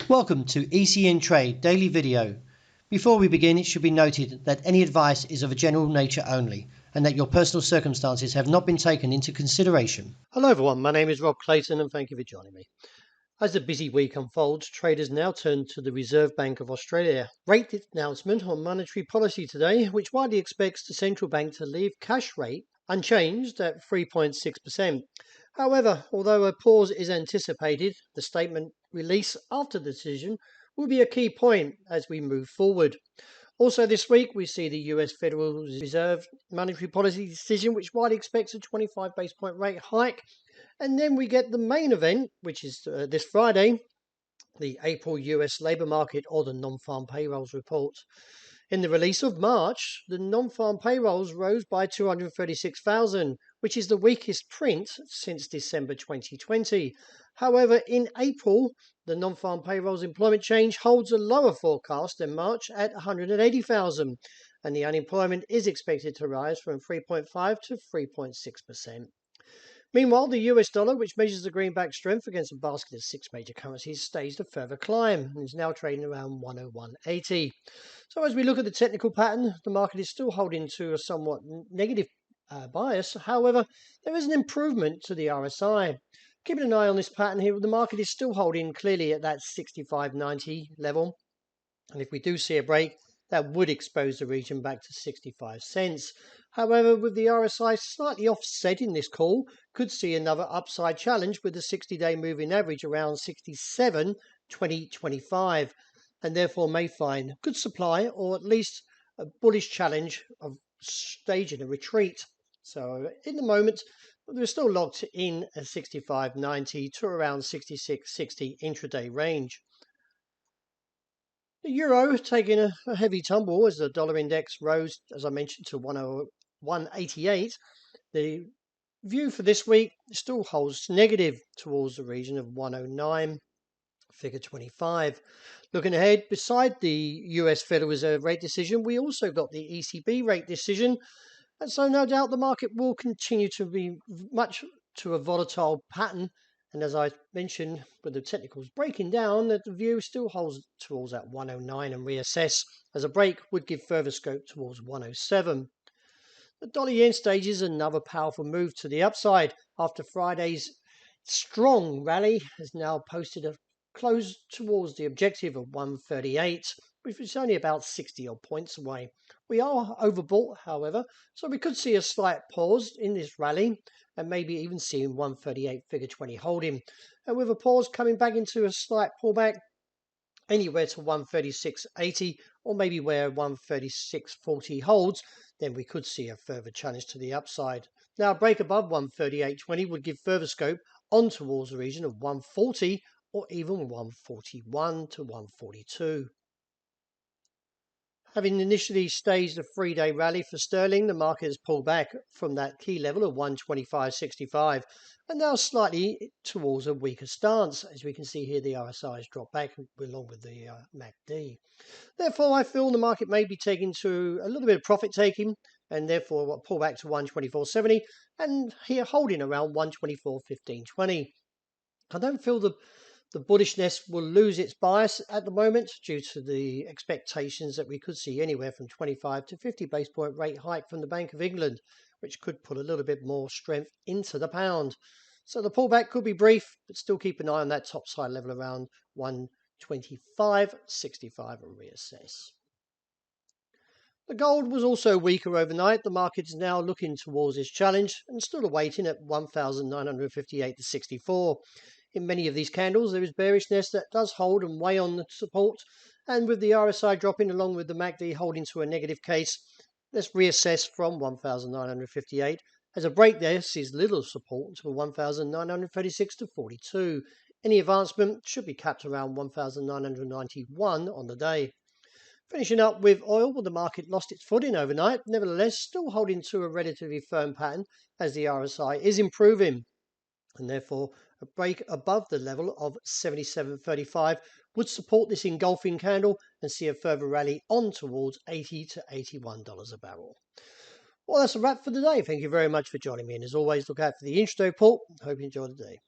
Welcome to ECNTRADE Daily Video. Before we begin, it should be noted that any advice is of a general nature only and that your personal circumstances have not been taken into consideration. Hello everyone, my name is Rob Clayton and thank you for joining me. As the busy week unfolds, traders now turn to the Reserve Bank of Australia rate announcement on monetary policy today, which widely expects the central bank to leave cash rate unchanged at 3.6%. However, although a pause is anticipated, the statement released after the decision will be a key point as we move forward. Also this week, we see the US Federal Reserve monetary policy decision, which widely expects a 25 base point rate hike. And then we get the main event, which is this Friday, the April US labour market or the non-farm payrolls report. In the release of March, the non-farm payrolls rose by 236,000, which is the weakest print since December 2020. However, in April, the non-farm payrolls employment change holds a lower forecast than March at 180,000, and the unemployment is expected to rise from 3.5 to 3.6%. Meanwhile, the US dollar, which measures the greenback strength against a basket of 6 major currencies, staged a further climb and is now trading around 101.80. So as we look at the technical pattern, the market is still holding to a somewhat negative bias. However, there is an improvement to the RSI. Keeping an eye on this pattern here, the market is still holding clearly at that 65.90 level. And if we do see a break, that would expose the region back to 65 cents. However, with the RSI slightly offsetting this call, could see another upside challenge with the 60-day moving average around 67.2025, and therefore may find good supply or at least a bullish challenge of staging a retreat. So in the moment, we're still locked in at 65.90 to around 66.60 intraday range. The euro taking a heavy tumble as the dollar index rose, as I mentioned, to 101.88. The view for this week still holds negative towards the region of 109, figure 25. Looking ahead, beside the US Federal Reserve rate decision, we also got the ECB rate decision. And so no doubt the market will continue to be much to a volatile pattern. And as I mentioned, with the technicals breaking down, that the view still holds towards that 109 and reassess, as a break would give further scope towards 107. The dollar yen stages another powerful move to the upside after Friday's strong rally has now posted a close towards the objective of 138, which is only about 60 odd points away. We are overbought, however, so we could see a slight pause in this rally and maybe even seeing 138 figure 20 holding, and with a pause coming back into a slight pullback anywhere to 136.80 or maybe where 136.40 holds, then we could see a further challenge to the upside. Now a break above 138.20 would give further scope on towards the region of 140 or even 141 to 142. Having initially staged a 3-day rally for sterling, the market has pulled back from that key level of 125.65 and now slightly towards a weaker stance. As we can see here, the RSI has dropped back along with the MACD. Therefore, I feel the market may be taking to a little bit of profit taking and therefore pull back to 124.70 and here holding around 124.15.20. I don't feel the bullishness will lose its bias at the moment due to the expectations that we could see anywhere from 25 to 50 base point rate hike from the Bank of England, which could put a little bit more strength into the pound. So the pullback could be brief, but still keep an eye on that top side level around 125.65 and reassess. The gold was also weaker overnight. The market is now looking towards its challenge and still awaiting at 1,958.64. In many of these candles, there is bearishness that does hold and weigh on the support. And with the RSI dropping along with the MACD holding to a negative case, let's reassess from 1,958. As a break there sees little support to 1,936 to 42. Any advancement should be capped around 1,991 on the day. Finishing up with oil, well, the market lost its footing overnight, nevertheless still holding to a relatively firm pattern as the RSI is improving. And therefore, a break above the level of 77.35 would support this engulfing candle and see a further rally on towards $80 to $81 a barrel. Well, that's a wrap for today. Thank you very much for joining me. And as always, look out for the intraday report. Hope you enjoy the day.